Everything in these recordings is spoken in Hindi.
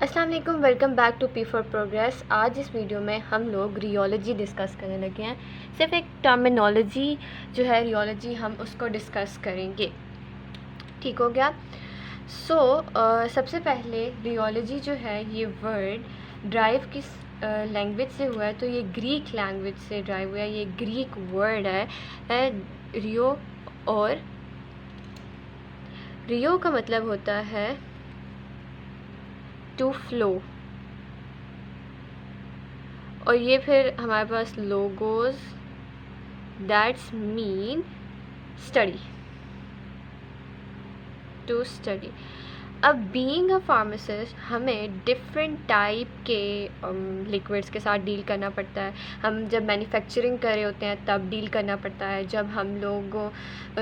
अस्सलाम वालेकुम, welcome back to P for progress. आज इस वीडियो में हम लोग रियोलॉजी डिस्कस करने लगे हैं। सिर्फ एक टर्मिनोलॉजी जो है रियोलॉजी, हम उसको डिस्कस करेंगे। ठीक हो गया। सबसे पहले रियोलॉजी जो है ये वर्ड ड्राइव किस लैंग्वेज से हुआ है, तो ये ग्रीक लैंग्वेज से ड्राइव हुआ है। ये ग्रीक वर्ड है रियो, और रियो का मतलब होता है टू फ्लो, और ये फिर हमारे पास logos that's mean study, to study. अब बीइंग अ फार्मासिस्ट हमें डिफरेंट टाइप के लिक्विड्स के साथ डील करना पड़ता है। हम जब मैन्युफैक्चरिंग कर रहे होते हैं तब डील करना पड़ता है, जब हम लोगों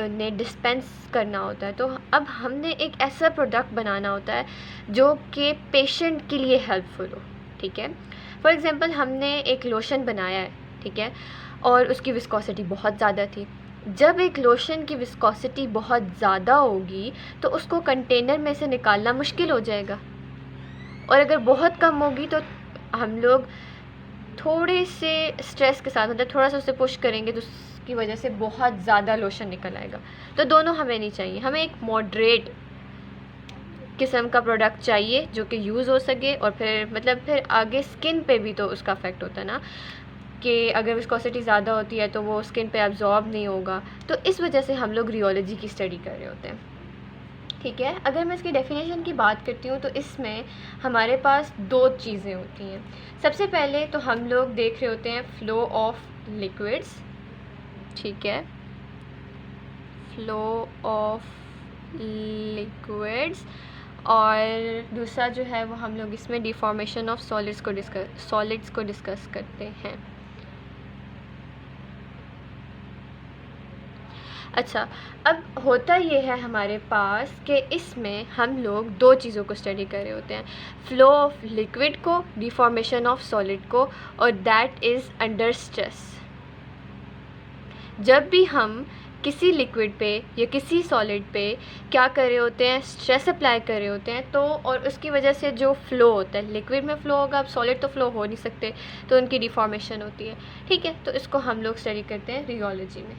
ने डिस्पेंस करना होता है। तो अब हमने एक ऐसा प्रोडक्ट बनाना होता है जो कि पेशेंट के लिए हेल्पफुल हो। ठीक है, फॉर एग्ज़ाम्पल हमने एक लोशन बनाया है, ठीक है, और उसकी विस्कोसिटी बहुत ज़्यादा थी। जब एक लोशन की विस्कोसिटी बहुत ज़्यादा होगी तो उसको कंटेनर में से निकालना मुश्किल हो जाएगा, और अगर बहुत कम होगी तो हम लोग थोड़े से स्ट्रेस के साथ, मतलब थोड़ा सा उसे पुश करेंगे तो उसकी वजह से बहुत ज़्यादा लोशन निकल आएगा। तो दोनों हमें नहीं चाहिए, हमें एक मॉडरेट किस्म का प्रोडक्ट चाहिए जो कि यूज़ हो सके, और फिर आगे स्किन पे भी तो उसका अफेक्ट होता है ना, कि अगर विस्कोसिटी ज़्यादा होती है तो वो स्किन पे एब्जॉर्ब नहीं होगा। तो इस वजह से हम लोग रियोलॉजी की स्टडी कर रहे होते हैं। ठीक है, अगर मैं इसकी डेफिनेशन की बात करती हूँ तो इसमें हमारे पास दो चीज़ें होती हैं। सबसे पहले तो हम लोग देख रहे होते हैं फ़्लो ऑफ लिक्विड्स, ठीक है, फ़्लो ऑफ लिक्विड्स, और दूसरा जो है वो हम लोग इसमें डिफॉर्मेशन ऑफ सॉलिड्स को डिस्कस करते हैं। अच्छा, अब होता ये है हमारे पास कि इसमें हम लोग दो चीज़ों को स्टडी कर रहे होते हैं, फ़्लो ऑफ लिक्विड को, डिफॉर्मेशन ऑफ सॉलिड को, और दैट इज़ अंडर स्ट्रेस। जब भी हम किसी लिक्विड पे या किसी सॉलिड पे क्या कर रहे होते हैं, स्ट्रेस अप्लाई कर रहे होते हैं, तो और उसकी वजह से जो फ़्लो होता है, लिक्विड में फ़्लो होगा, अब सॉलिड तो फ़्लो हो नहीं सकते, तो उनकी डिफॉर्मेशन होती है। ठीक है, तो इसको हम लोग स्टडी करते हैं रियोलॉजी में।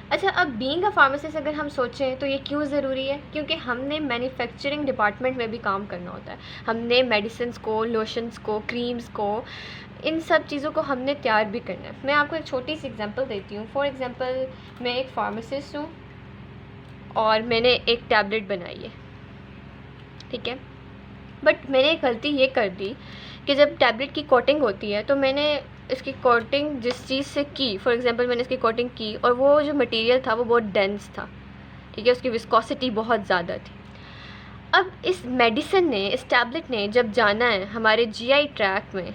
अच्छा, अब बीइंग अ फार्मासिस्ट अगर हम सोचें तो ये क्यों ज़रूरी है, क्योंकि हमने मैन्युफैक्चरिंग डिपार्टमेंट में भी काम करना होता है। हमने मेडिसिन्स को, लोशंस को, क्रीम्स को, इन सब चीज़ों को हमने तैयार भी करना है। मैं आपको एक छोटी सी एग्जांपल देती हूँ। फॉर एग्ज़ाम्पल, मैं एक फार्मासिस्ट हूँ और मैंने एक टैबलेट बनाई है, ठीक है, बट मैंने एक गलती ये कर दी कि जब टैबलेट की कोटिंग होती है तो मैंने इसकी कोटिंग जिस चीज़ से की, फॉर एग्ज़ाम्पल मैंने इसकी कोटिंग की और वो जो मटेरियल था वो बहुत डेंस था, ठीक है, उसकी विस्कोसिटी बहुत ज़्यादा थी। अब इस मेडिसिन ने, इस टैबलेट ने जब जाना है हमारे जीआई ट्रैक में,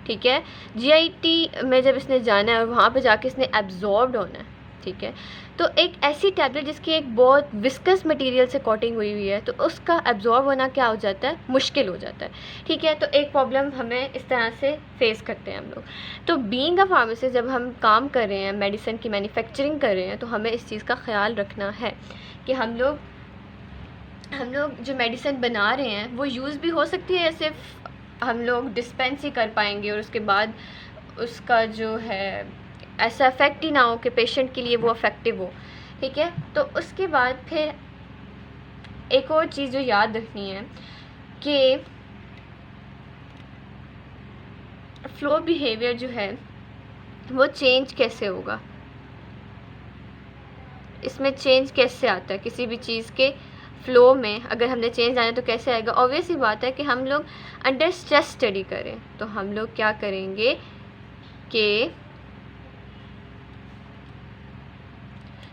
ठीक है, जीआईटी में जब इसने जाना है और वहाँ पे जाके इसने एब्जॉर्ब्ड होना है, ठीक है, तो एक ऐसी टैबलेट जिसकी एक बहुत विस्कस मटेरियल से कोटिंग हुई हुई है, तो उसका एब्जॉर्ब होना क्या हो जाता है, मुश्किल हो जाता है। ठीक है, तो एक प्रॉब्लम हमें इस तरह से फेस करते हैं हम लोग। तो बीइंग अ फार्मासिस्ट जब हम काम कर रहे हैं, मेडिसिन की मैन्युफैक्चरिंग कर रहे हैं, तो हमें इस चीज़ का ख्याल रखना है कि हम लोग जो मेडिसिन बना रहे हैं वो यूज़ भी हो सकती है, सिर्फ हम लोग डिस्पेंस ही कर पाएंगे और उसके बाद उसका जो है ऐसा इफ़ेक्ट ही ना हो कि पेशेंट के लिए वो इफ़ेक्टिव हो। ठीक है, तो उसके बाद फिर एक और चीज़ जो याद रखनी है कि फ़्लो बिहेवियर जो है वो चेंज कैसे होगा, इसमें चेंज कैसे आता है, किसी भी चीज़ के फ़्लो में अगर हमने चेंज आना तो कैसे आएगा। ऑब्वियस ही बात है कि हम लोग अंडर स्ट्रेस स्टडी करें तो हम लोग क्या करेंगे कि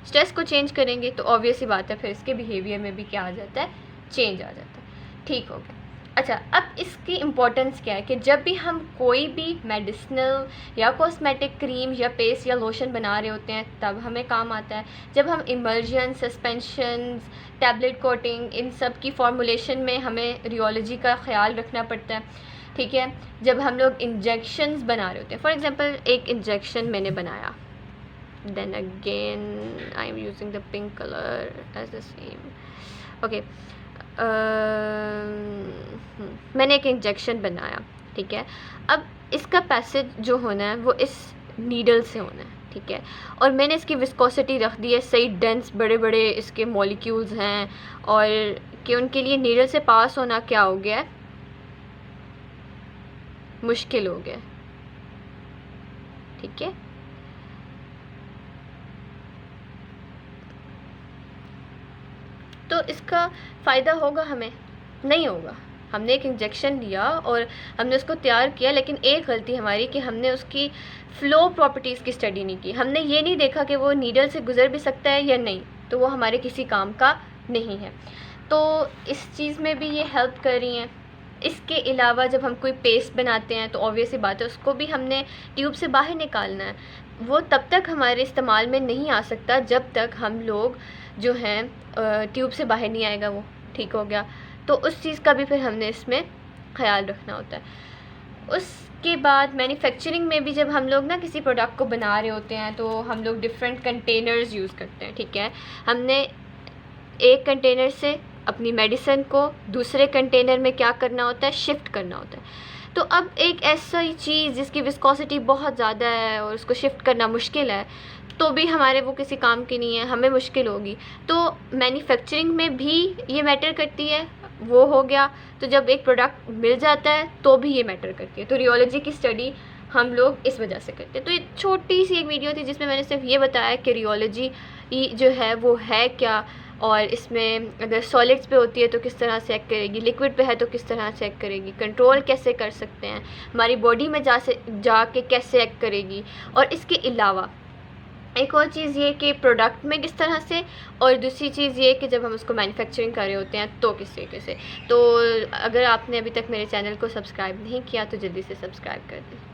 स्ट्रेस को चेंज करेंगे, तो ऑब्वियस ही बात है फिर इसके बिहेवियर में भी क्या आ जाता है, चेंज आ जाता है। ठीक हो गया। अच्छा, अब इसकी इम्पोर्टेंस क्या है कि जब भी हम कोई भी मेडिसिनल या कॉस्मेटिक क्रीम या पेस्ट या लोशन बना रहे होते हैं तब हमें काम आता है। जब हम इमल्जन, सस्पेंशंस, टैबलेट कोटिंग, इन सब की फॉर्मुलेशन में हमें रियोलॉजी का ख्याल रखना पड़ता है। ठीक है, जब हम लोग इंजेक्शंस बना रहे होते हैं, फॉर एग्ज़ाम्पल एक इंजेक्शन मैंने बनाया, then again I am using the pink color as the same. Okay मैंने एक इंजेक्शन बनाया, ठीक है। अब इसका पैसेज जो होना है वो इस नीडल से होना है, ठीक है। और मैंने इसकी विस्कोसिटी रख दी है सही डेंस, बड़े बड़े इसके मॉलिक्यूल्स हैं, और कि उनके लिए नीडल से पास होना क्या हो गया है, मुश्किल हो गया, ठीक है। तो इसका फ़ायदा होगा हमें? नहीं होगा। हमने एक इंजेक्शन लिया और हमने उसको तैयार किया, लेकिन एक गलती हमारी कि हमने उसकी फ़्लो प्रॉपर्टीज़ की स्टडी नहीं की। हमने ये नहीं देखा कि वो नीडल से गुज़र भी सकता है या नहीं, तो वो हमारे किसी काम का नहीं है। तो इस चीज़ में भी ये हेल्प कर रही हैं। इसके अलावा जब हम कोई पेस्ट बनाते हैं तो ऑब्वियस सी बात है उसको भी हमने ट्यूब से बाहर निकालना है। वो तब तक हमारे इस्तेमाल में नहीं आ सकता जब तक हम लोग जो हैं ट्यूब से बाहर नहीं आएगा वो, ठीक हो गया। तो उस चीज़ का भी फिर हमने इसमें ख़याल रखना होता है। उसके बाद मैन्युफैक्चरिंग में भी जब हम लोग ना किसी प्रोडक्ट को बना रहे होते हैं तो हम लोग डिफरेंट कंटेनर्स यूज़ करते हैं, ठीक है। हमने एक कंटेनर से अपनी मेडिसिन को दूसरे कंटेनर में क्या करना होता है, शिफ्ट करना होता है। तो अब एक ऐसा ही चीज़ जिसकी विस्कोसिटी बहुत ज़्यादा है और उसको शिफ्ट करना मुश्किल है, तो भी हमारे वो किसी काम की नहीं है, हमें मुश्किल होगी। तो मैन्युफैक्चरिंग में भी ये मैटर करती है, वो हो गया। तो जब एक प्रोडक्ट मिल जाता है तो भी ये मैटर करती है। तो रियोलॉजी की स्टडी हम लोग इस वजह से करते हैं। तो ये छोटी सी एक वीडियो थी जिसमें मैंने सिर्फ ये बताया कि रियोलॉजी जो है वो है क्या, और इसमें अगर सॉलिड्स पे होती है तो किस तरह से एक्ट करेगी, लिक्विड पे है तो किस तरह से एक्ट करेगी, कंट्रोल कैसे कर सकते हैं, हमारी बॉडी में जाके कैसे एक्ट करेगी। और इसके अलावा एक और चीज़ ये कि प्रोडक्ट में किस तरह से, और दूसरी चीज़ ये कि जब हम उसको मैन्युफैक्चरिंग कर रहे होते हैं तो किस तरीके से। तो अगर आपने अभी तक मेरे चैनल को सब्सक्राइब नहीं किया तो जल्दी से सब्सक्राइब कर दें।